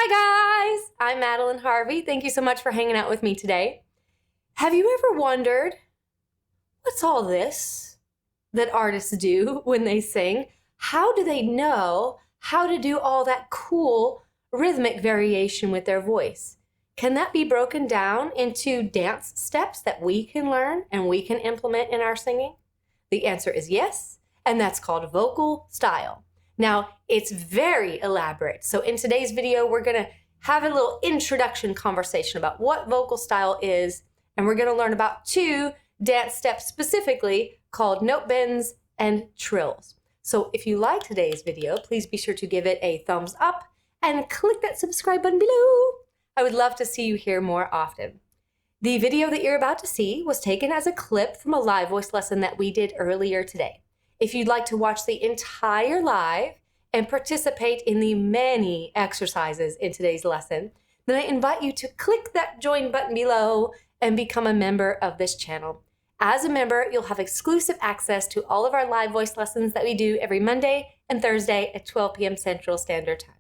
Hi guys, I'm Madeline Harvey. Thank you so much for hanging out with me today. Have you ever wondered, what's all this that artists do when they sing? How do they know how to do all that cool rhythmic variation with their voice? Can that be broken down into dance steps that we can learn and we can implement in our singing? The answer is yes, and that's called vocal style. Now, it's very elaborate. So in today's video, we're gonna have a little introduction conversation about what vocal style is, and we're gonna learn about two dance steps specifically called note bends and trills. So if you like today's video, please be sure to give it a thumbs up and click that subscribe button below. I would love to see you here more often. The video that you're about to see was taken as a clip from a live voice lesson that we did earlier today. If you'd like to watch the entire live and participate in the many exercises in today's lesson, then I invite you to click that join button below and become a member of this channel. As a member, you'll have exclusive access to all of our live voice lessons that we do every Monday and Thursday at 12 p.m. Central Standard Time.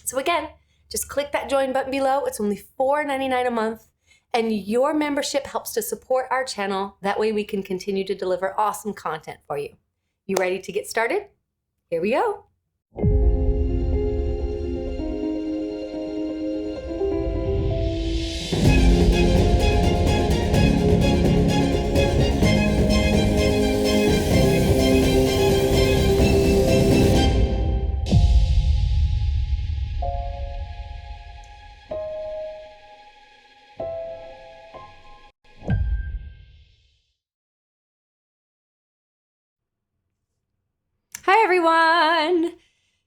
So again, just click that join button below. It's only $4.99 a month, and your membership helps to support our channel. That way we can continue to deliver awesome content for you. You ready to get started? Here we go. Hi everyone!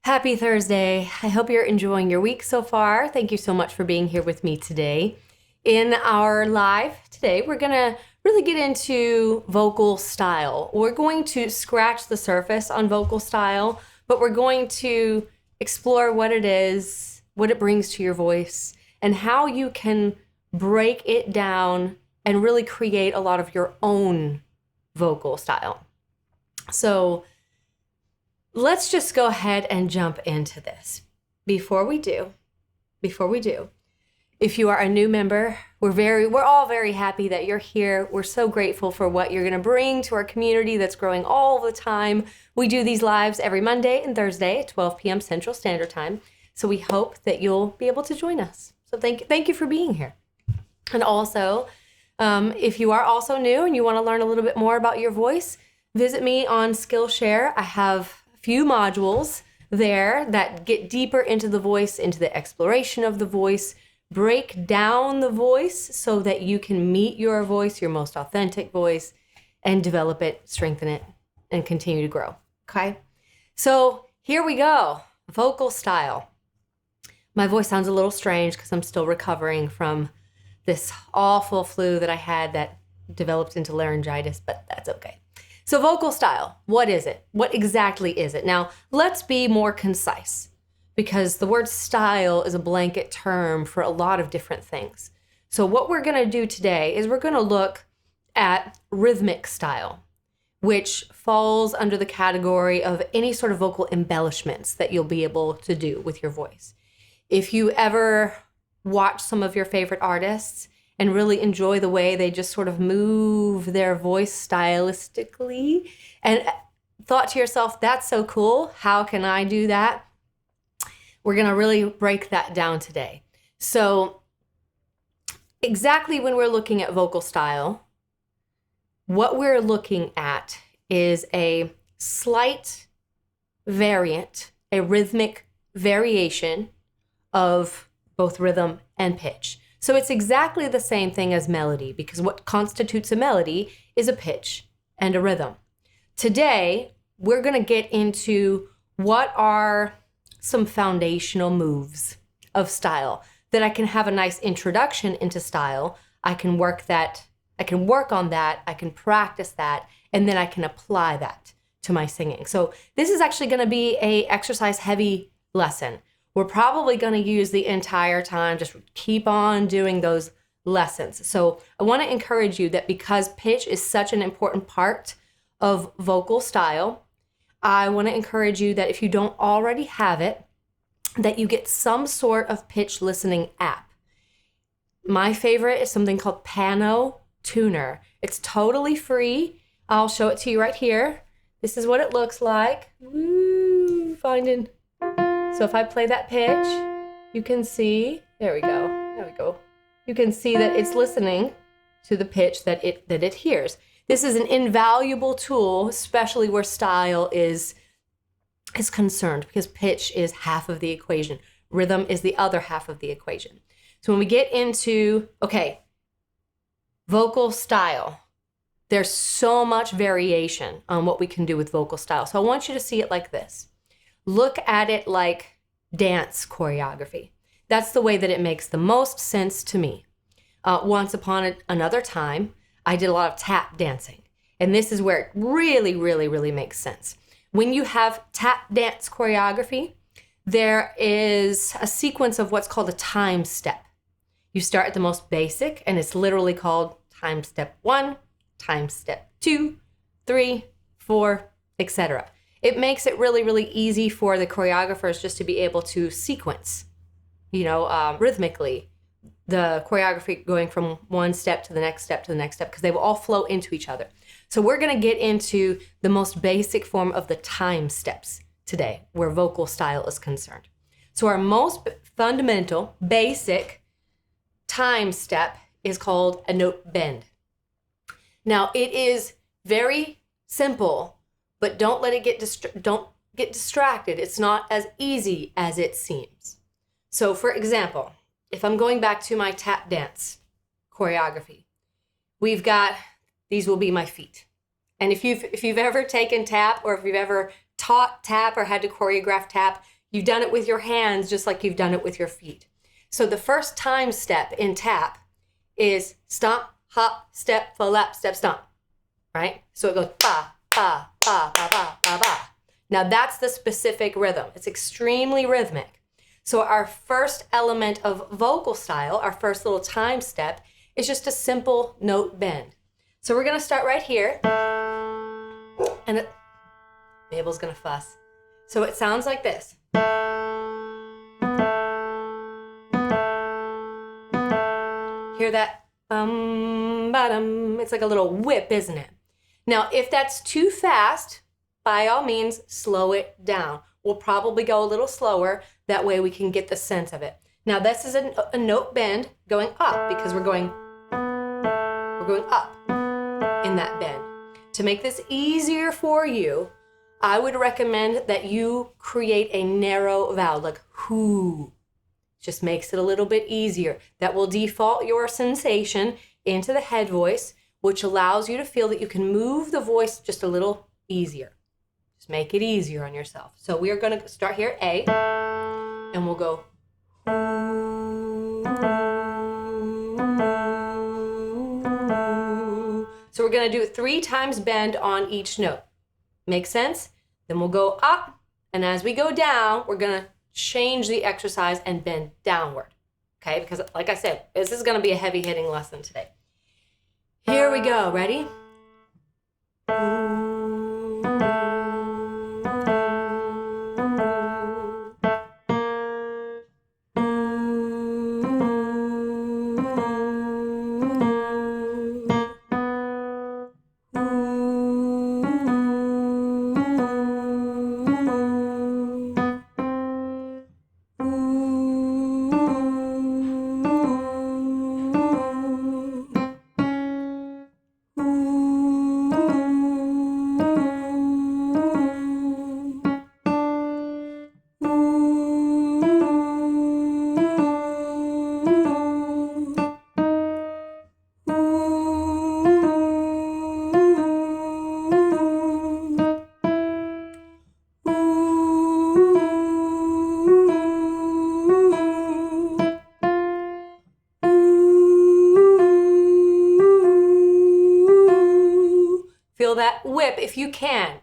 Happy Thursday. I hope you're enjoying your week so far. Thank you so much for being here with me today. In our live today, we're gonna really get into vocal style. We're going to scratch the surface on vocal style, but we're going to explore what it is, what it brings to your voice, and how you can break it down and really create a lot of your own vocal style. So let's just go ahead and jump into this. Before we do, if you are a new member, we're all very happy that you're here. We're so grateful for what you're gonna bring to our community that's growing all the time. We do these lives every Monday and Thursday at 12 p.m. Central Standard Time. So we hope that you'll be able to join us. So thank you for being here. And also, if you are also new and you wanna learn a little bit more about your voice, visit me on Skillshare. I have few modules there that get deeper into the voice, into the exploration of the voice, break down the voice so that you can meet your voice, your most authentic voice, and develop it, strengthen it, and continue to grow, okay? So here we go, vocal style. My voice sounds a little strange because I'm still recovering from this awful flu that I had that developed into laryngitis, but that's okay. So vocal style, what is it? What exactly is it? Now, let's be more concise because the word style is a blanket term for a lot of different things. So what we're gonna do today is we're gonna look at rhythmic style, which falls under the category of any sort of vocal embellishments that you'll be able to do with your voice. If you ever watch some of your favorite artists and really enjoy the way they just sort of move their voice stylistically and thought to yourself, that's so cool, how can I do that? We're gonna really break that down today. So exactly when we're looking at vocal style, what we're looking at is a slight variant, a rhythmic variation of both rhythm and pitch. So it's exactly the same thing as melody because what constitutes a melody is a pitch and a rhythm. Today, we're gonna get into what are some foundational moves of style that I can have a nice introduction into style. I can work on that, I can practice that, and then I can apply that to my singing. So this is actually gonna be a exercise heavy lesson. We're probably going to use the entire time, just keep on doing those lessons. So I want to encourage you that because pitch is such an important part of vocal style, I want to encourage you that if you don't already have it, that you get some sort of pitch listening app. My favorite is something called Pano Tuner. It's totally free. I'll show it to you right here. This is what it looks like. Woo, finding. So if I play that pitch, you can see, there we go. You can see that it's listening to the pitch that it hears. This is an invaluable tool, especially where style is concerned, because pitch is half of the equation. Rhythm is the other half of the equation. So when we get into, vocal style, there's so much variation on what we can do with vocal style. So I want you to see it like this. Look at it like dance choreography. That's the way that it makes the most sense to me. Once upon another time, I did a lot of tap dancing. And this is where it really, really, really makes sense. When you have tap dance choreography, there is a sequence of what's called a time step. You start at the most basic, and it's literally called time step 1, time step 2, 3, 4, etc. It makes it really, really easy for the choreographers just to be able to sequence, rhythmically, the choreography going from one step to the next step to the next step, because they will all flow into each other. So we're going to get into the most basic form of the time steps today, where vocal style is concerned. So our most fundamental, basic time step is called a note bend. Now, it is very simple, but don't let it get distracted. It's not as easy as it seems. So for example, if I'm going back to my tap dance choreography, we've got, these will be my feet. And if you've ever taken tap, or if you've ever taught tap or had to choreograph tap, you've done it with your hands just like you've done it with your feet. So the first time step in tap is stomp, hop, step, flap, step, stomp, right? So it goes ba, ba, ba, ba, ba, ba, ba. Now that's the specific rhythm. It's extremely rhythmic. So our first element of vocal style, our first little time step, is just a simple note bend. So we're gonna start right here. And Mabel's gonna fuss. So it sounds like this. Hear that? Ba-dum. It's like a little whip, isn't it? Now, if that's too fast, by all means, slow it down. We'll probably go a little slower. That way we can get the sense of it. Now, this is a note bend going up, because we're going up in that bend. To make this easier for you, I would recommend that you create a narrow vowel, like whoo. Just makes it a little bit easier. That will default your sensation into the head voice, which allows you to feel that you can move the voice just a little easier. Just make it easier on yourself. So we are going to start here, A, and we'll go. So we're going to do 3 times bend on each note. Make sense? Then we'll go up, and as we go down, we're going to change the exercise and bend downward. Okay? Because like I said, this is going to be a heavy hitting lesson today. Here we go. Ready? Feel that whip if you can,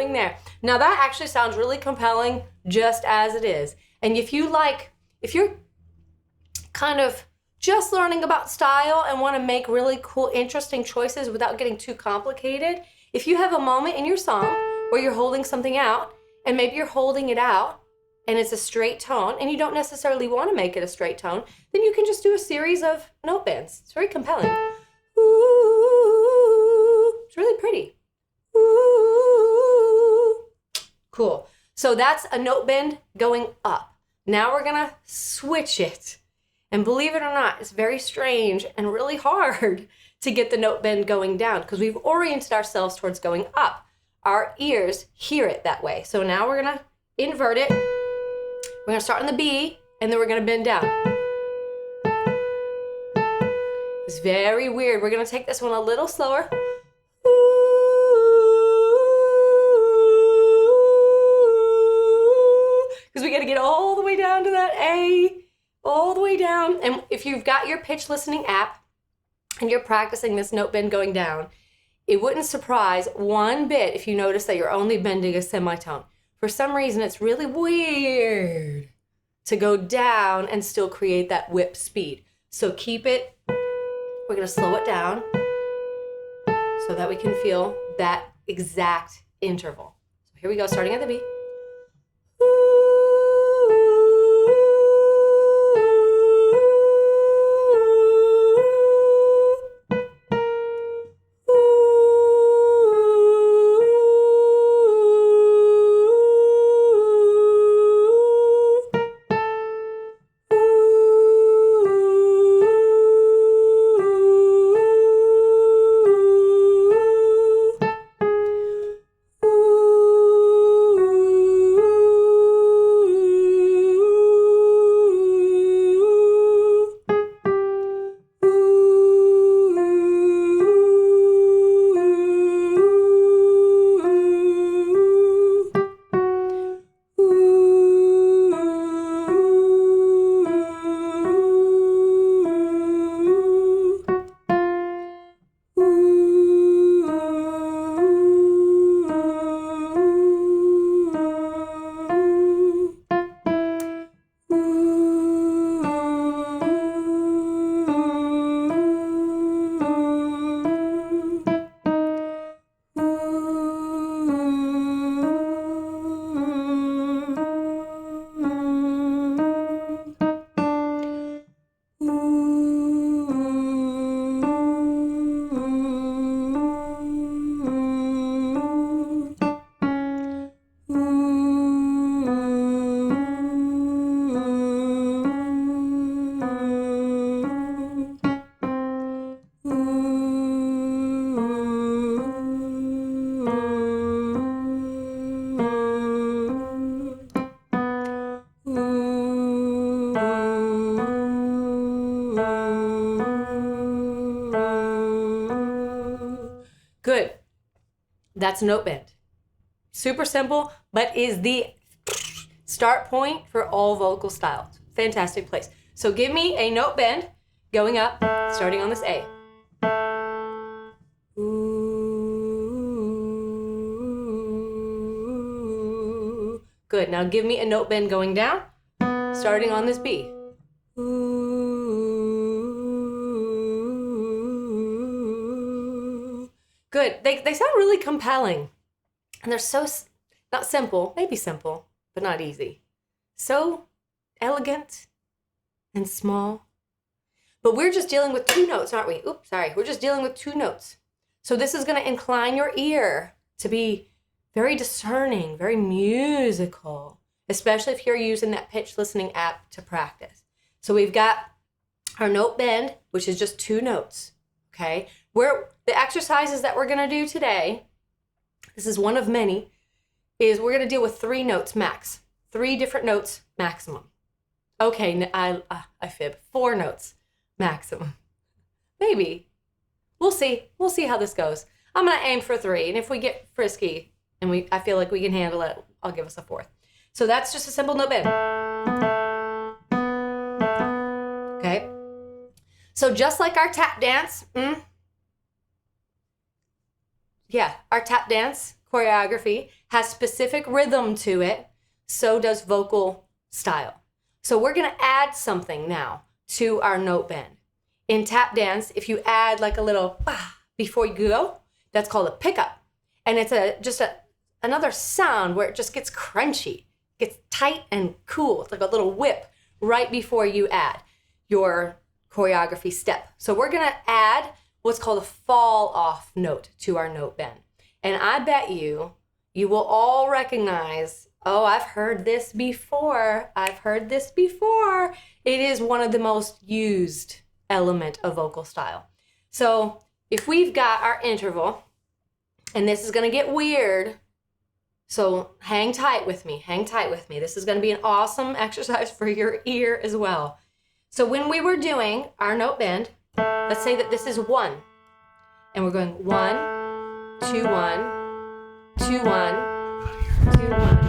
happening there. Now that actually sounds really compelling just as it is. And if you're kind of just learning about style and want to make really cool, interesting choices without getting too complicated, if you have a moment in your song where you're holding something out, and maybe you're holding it out and it's a straight tone, and you don't necessarily want to make it a straight tone, then you can just do a series of note bends. It's very compelling. Ooh, it's really pretty. Ooh. Cool. So that's a note bend going up. Now we're going to switch it. And believe it or not, it's very strange and really hard to get the note bend going down because we've oriented ourselves towards going up. Our ears hear it that way. So now we're going to invert it. We're going to start on the B, and then we're going to bend down. It's very weird. We're going to take this one a little slower. Because we got to get all the way down to that A. All the way down. And if you've got your pitch listening app and you're practicing this note bend going down, it wouldn't surprise one bit if you notice that you're only bending a semitone. For some reason, it's really weird to go down and still create that whip speed. So keep it, we're gonna slow it down so that we can feel that exact interval. So here we go, starting at the B. Good. That's note bend. Super simple, but is the start point for all vocal styles. Fantastic place. So give me a note bend going up, starting on this A. Ooh. Good. Now give me a note bend going down, starting on this B. Ooh. Good. They sound really compelling. And they're so, not simple, maybe simple, but not easy. So elegant and small. But we're just dealing with two notes, aren't we? Oops, sorry. We're just dealing with two notes. So this is going to incline your ear to be very discerning, very musical, especially if you're using that pitch listening app to practice. So we've got our note bend, which is just two notes, okay? The exercises that we're going to do today, this is one of many, is we're going to deal with 3 notes max. 3 different notes maximum. Okay, I fib. 4 notes maximum. Maybe. We'll see. We'll see how this goes. I'm going to aim for 3, and if we get frisky and I feel like we can handle it, I'll give us a 4th. So that's just a simple note bend. Okay? So just like our tap dance, our tap dance, choreography has specific rhythm to it, so does vocal style. So we're gonna add something now to our note bend. In tap dance, if you add like a little bah before you go, that's called a pickup. And it's another sound where it just gets crunchy, gets tight and cool. It's like a little whip right before you add your choreography step. So we're gonna add what's called a fall off note to our note bend. And I bet you will all recognize, oh, I've heard this before. I've heard this before. It is one of the most used element of vocal style. So if we've got our interval, and this is gonna get weird, so hang tight with me, hang tight with me. This is gonna be an awesome exercise for your ear as well. So when we were doing our note bend, let's say that this is 1, and we're going 1, 2, 1, 2, 1, 2, 1.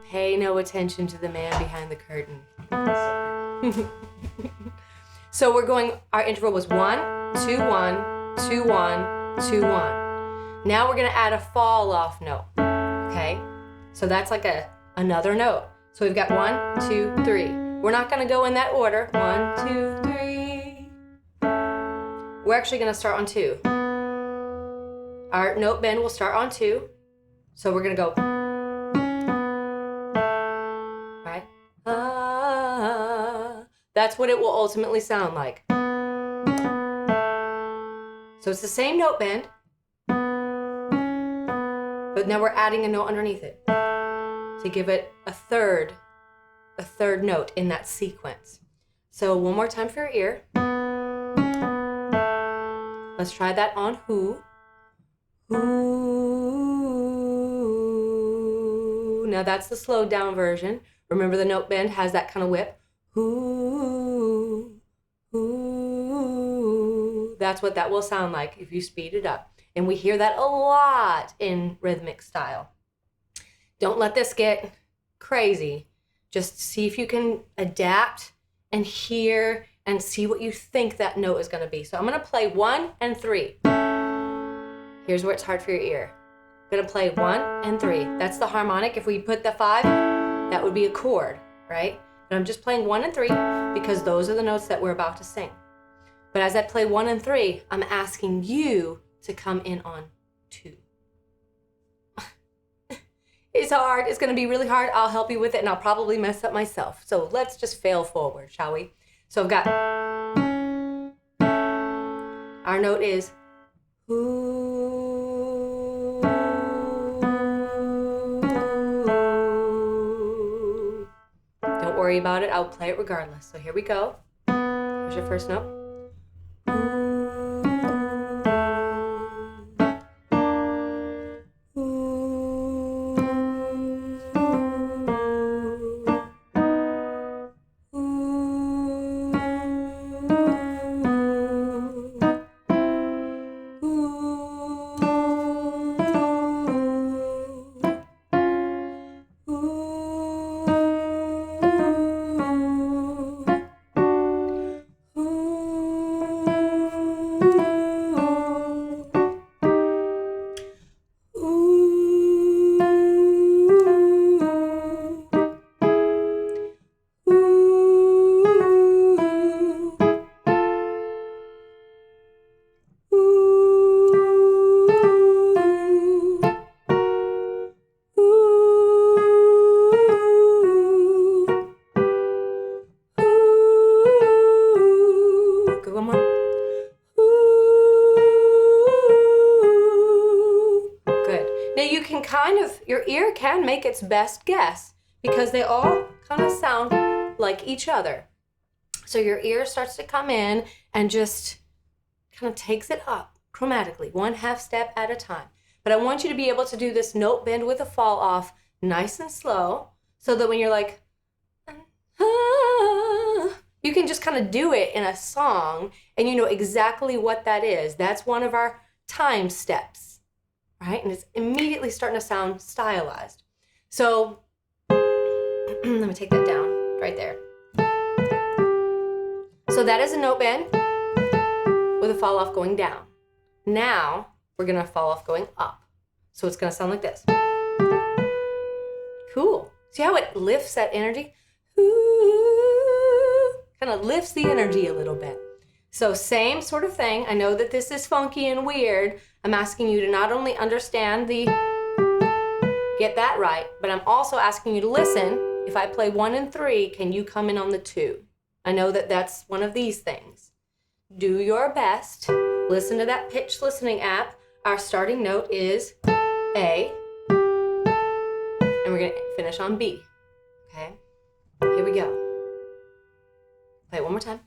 Pay no attention to the man behind the curtain. So we're going, our interval was 1, 2, 1, 2, 1, 2, 1. Now we're gonna add a fall off note, okay? So that's like another note. So we've got 1, 2, 3. We're not gonna go in that order. 1, 2, 3. We're actually gonna start on 2. Our note bend will start on 2. So we're gonna go, right? That's what it will ultimately sound like. So it's the same note bend, but now we're adding a note underneath it to give it a third note in that sequence. So one more time for your ear. Let's try that on who. Who. Now that's the slowed down version. Remember the note bend has that kind of whip. Who. Who. That's what that will sound like if you speed it up. And we hear that a lot in rhythmic style. Don't let this get crazy. Just see if you can adapt and hear and see what you think that note is going to be. So I'm going to play 1 and 3. Here's where it's hard for your ear. I'm going to play 1 and 3. That's the harmonic. If we put the 5, that would be a chord, right? But I'm just playing 1 and 3 because those are the notes that we're about to sing. But as I play 1 and 3, I'm asking you to come in on 2. It's hard. It's going to be really hard. I'll help you with it, and I'll probably mess up myself. So let's just fail forward, shall we? So I've got, our note is, ooh. Don't worry about it. I'll play it regardless. So here we go. Here's your first note. Your ear can make its best guess because they all kind of sound like each other. So your ear starts to come in and just kind of takes it up chromatically, 1/2 step at a time. But I want you to be able to do this note bend with a fall off nice and slow so that when you're like, you can just kind of do it in a song and you know exactly what that is. That's one of our time steps. Right? And it's immediately starting to sound stylized. So let me take that down right there. So that is a note bend with a fall off going down. Now we're going to fall off going up. So it's going to sound like this. Cool. See how it lifts that energy? Ooh, kind of lifts the energy a little bit. So same sort of thing. I know that this is funky and weird. I'm asking you to not only understand get that right, but I'm also asking you to listen. If I play 1 and 3, can you come in on the 2? I know that that's one of these things. Do your best. Listen to that pitch listening app. Our starting note is A, and we're going to finish on B. Okay? Here we go. Play it one more time.